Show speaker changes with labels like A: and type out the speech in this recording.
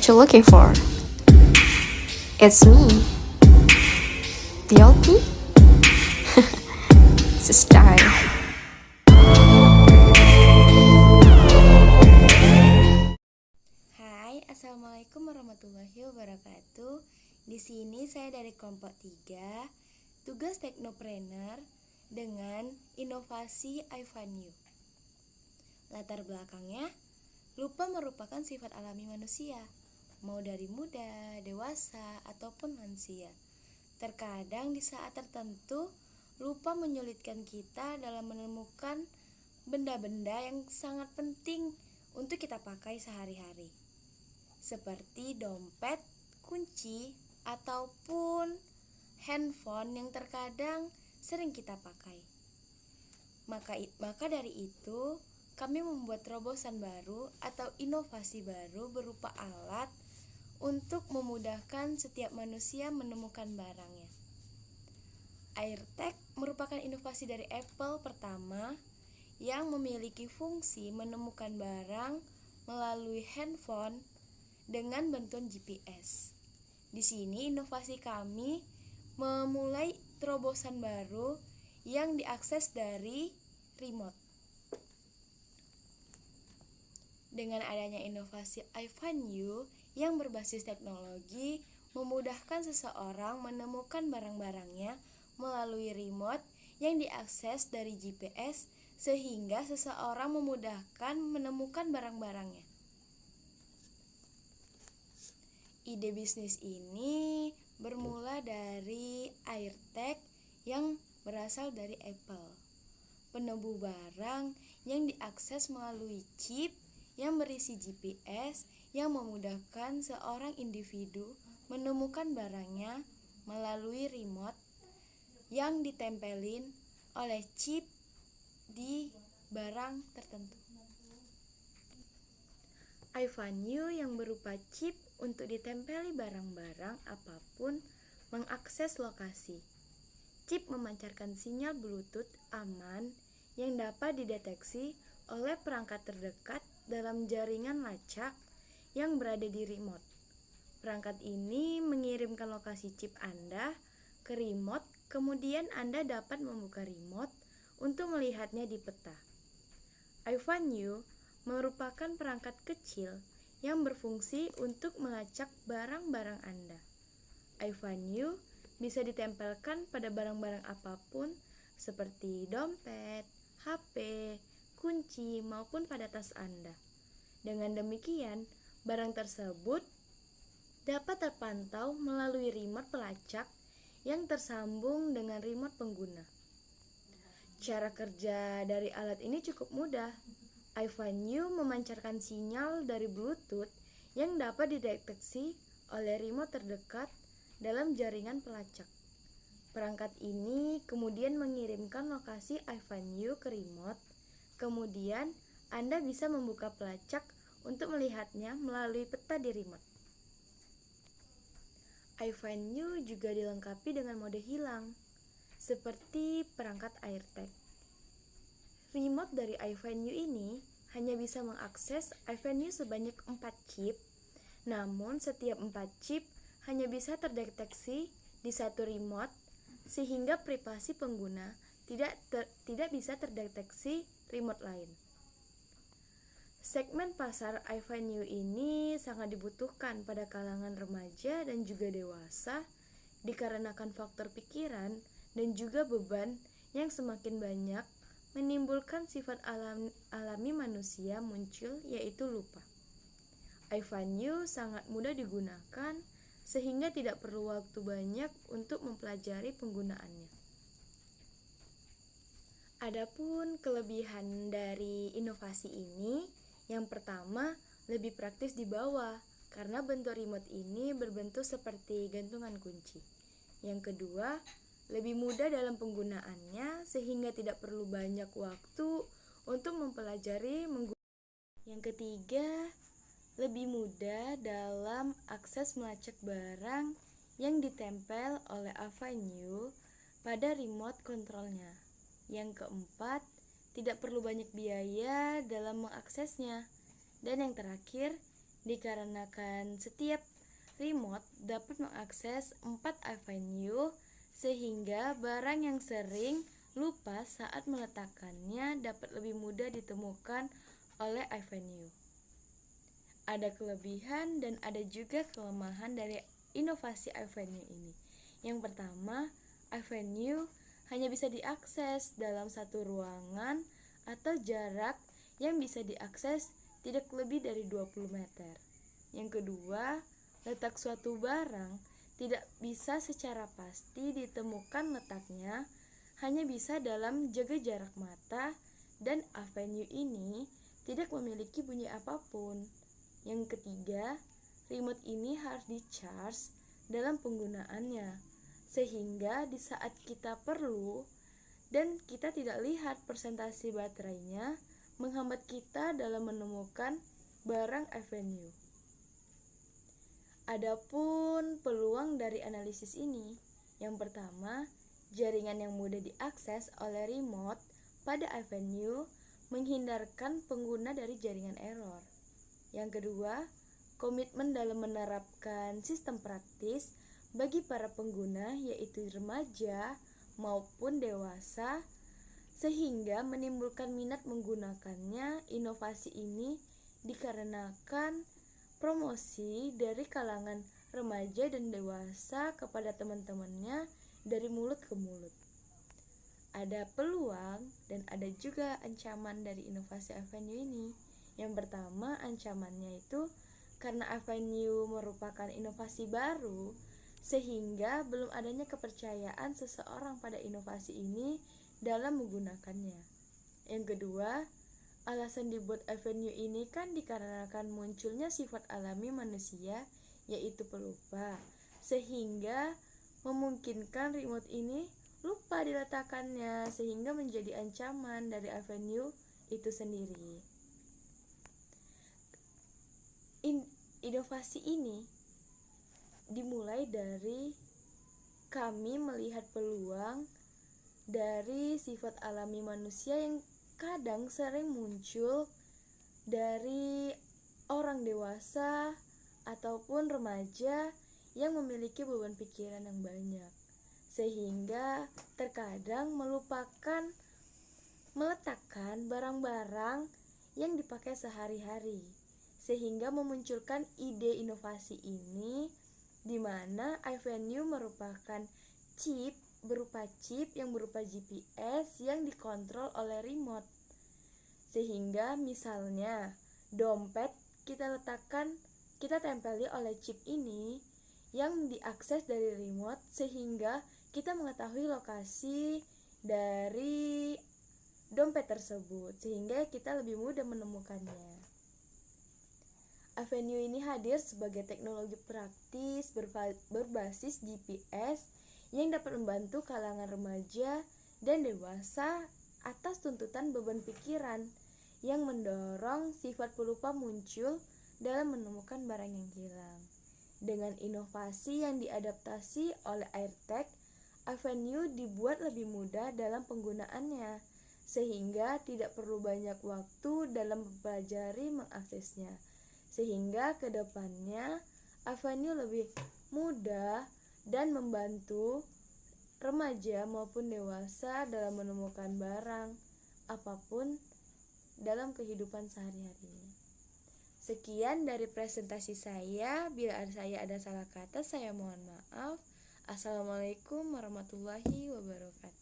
A: what you're looking for. It's me, the old me. It's time.
B: Hai, assalamualaikum warahmatullahi wabarakatuh. Di sini saya dari kelompok 3, tugas teknopreneur dengan inovasi iFunYou. Latar belakangnya, lupa merupakan sifat alami manusia, mau dari muda, dewasa, ataupun lansia. Terkadang di saat tertentu, lupa menyulitkan kita dalam menemukan benda-benda yang sangat penting untuk kita pakai sehari-hari, seperti dompet, kunci, ataupun handphone yang terkadang sering kita pakai. Maka dari itu, kami membuat terobosan baru atau inovasi baru berupa alat untuk memudahkan setiap manusia menemukan barangnya. AirTag merupakan inovasi dari Apple pertama yang memiliki fungsi menemukan barang melalui handphone dengan bantuan GPS. Di sini inovasi kami memulai terobosan baru yang diakses dari remote. Dengan adanya inovasi iFunYou yang berbasis teknologi, memudahkan seseorang menemukan barang-barangnya melalui remote yang diakses dari GPS, sehingga seseorang memudahkan menemukan barang-barangnya. Ide bisnis ini bermula dari AirTag yang berasal dari Apple, penemu barang yang diakses melalui chip yang berisi GPS yang memudahkan seorang individu menemukan barangnya melalui remote yang ditempelin oleh chip di barang tertentu. iFunYou yang berupa chip untuk ditempeli barang-barang apapun mengakses lokasi. Chip memancarkan sinyal Bluetooth aman yang dapat dideteksi oleh perangkat terdekat dalam jaringan lacak yang berada di remote. Perangkat ini mengirimkan lokasi chip Anda ke remote, kemudian Anda dapat membuka remote untuk melihatnya di peta. iFunYou merupakan perangkat kecil yang berfungsi untuk melacak barang-barang Anda. iFunYou bisa ditempelkan pada barang-barang apapun seperti dompet, HP, kunci, maupun pada tas Anda. Dengan demikian, barang tersebut dapat terpantau melalui remote pelacak yang tersambung dengan remote pengguna. Cara kerja dari alat ini cukup mudah. iFunYou memancarkan sinyal dari Bluetooth yang dapat dideteksi oleh remote terdekat dalam jaringan pelacak. Perangkat ini kemudian mengirimkan lokasi iFunYou ke remote. Kemudian, Anda bisa membuka pelacak untuk melihatnya melalui peta di remote. iFunYou juga dilengkapi dengan mode hilang, seperti perangkat AirTag. Remote dari iFunYou ini hanya bisa mengakses iFunYou sebanyak 4 chip, namun setiap 4 chip hanya bisa terdeteksi di satu remote, sehingga privasi pengguna tidak bisa terdeteksi remote lain. Segmen pasar iFunYou ini sangat dibutuhkan pada kalangan remaja dan juga dewasa dikarenakan faktor pikiran dan juga beban yang semakin banyak menimbulkan sifat alami manusia muncul, yaitu lupa. iFunYou sangat mudah digunakan sehingga tidak perlu waktu banyak untuk mempelajari penggunaannya. Adapun kelebihan dari inovasi ini, yang pertama, lebih praktis dibawa karena bentuk remote ini berbentuk seperti gantungan kunci. Yang kedua, lebih mudah dalam penggunaannya sehingga tidak perlu banyak waktu untuk mempelajari menggunakan. Yang ketiga, lebih mudah dalam akses melacak barang yang ditempel oleh iFunYou pada remote kontrolnya. Yang keempat, tidak perlu banyak biaya dalam mengaksesnya. Dan yang terakhir, dikarenakan setiap remote dapat mengakses 4 avenue sehingga barang yang sering lupa saat meletakkannya dapat lebih mudah ditemukan oleh avenue. Ada kelebihan dan ada juga kelemahan dari inovasi avenue ini. Yang pertama, avenue hanya bisa diakses dalam satu ruangan atau jarak yang bisa diakses tidak lebih dari 20 meter. Yang kedua, letak suatu barang tidak bisa secara pasti ditemukan letaknya, hanya bisa dalam jaga jarak mata, dan avenue ini tidak memiliki bunyi apapun. Yang ketiga, remote ini harus di-charge dalam penggunaannya, sehingga di saat kita perlu dan kita tidak lihat persentase baterainya, menghambat kita dalam menemukan barang avenue. Adapun peluang dari analisis ini, yang pertama, jaringan yang mudah diakses oleh remote pada avenue menghindarkan pengguna dari jaringan error. Yang kedua, komitmen dalam menerapkan sistem praktis bagi para pengguna yaitu remaja maupun dewasa sehingga menimbulkan minat menggunakannya. Inovasi ini dikarenakan promosi dari kalangan remaja dan dewasa kepada teman-temannya dari mulut ke mulut. Ada peluang dan ada juga ancaman dari inovasi avenue ini. Yang pertama, ancamannya itu karena avenue merupakan inovasi baru sehingga belum adanya kepercayaan seseorang pada inovasi ini dalam menggunakannya. Yang kedua, alasan dibuat avenue ini kan dikarenakan munculnya sifat alami manusia yaitu pelupa, sehingga memungkinkan remote ini lupa diletakkannya sehingga menjadi ancaman dari avenue itu sendiri. Inovasi ini dimulai dari kami melihat peluang dari sifat alami manusia yang kadang sering muncul dari orang dewasa ataupun remaja yang memiliki beban pikiran yang banyak, sehingga terkadang melupakan meletakkan barang-barang yang dipakai sehari-hari, sehingga memunculkan ide inovasi ini di mana avenue merupakan berupa chip yang berupa GPS yang dikontrol oleh remote. Sehingga misalnya dompet kita tempeli oleh chip ini yang diakses dari remote sehingga kita mengetahui lokasi dari dompet tersebut sehingga kita lebih mudah menemukannya. Avenue ini hadir sebagai teknologi praktis berbasis GPS yang dapat membantu kalangan remaja dan dewasa atas tuntutan beban pikiran yang mendorong sifat pelupa muncul dalam menemukan barang yang hilang. Dengan inovasi yang diadaptasi oleh AirTag, avenue dibuat lebih mudah dalam penggunaannya, sehingga tidak perlu banyak waktu dalam mempelajari mengaksesnya. Sehingga ke depannya avenue lebih mudah dan membantu remaja maupun dewasa dalam menemukan barang apapun dalam kehidupan sehari-harinya. Sekian dari presentasi saya. Bila saya ada salah kata, saya mohon maaf. Assalamualaikum warahmatullahi wabarakatuh.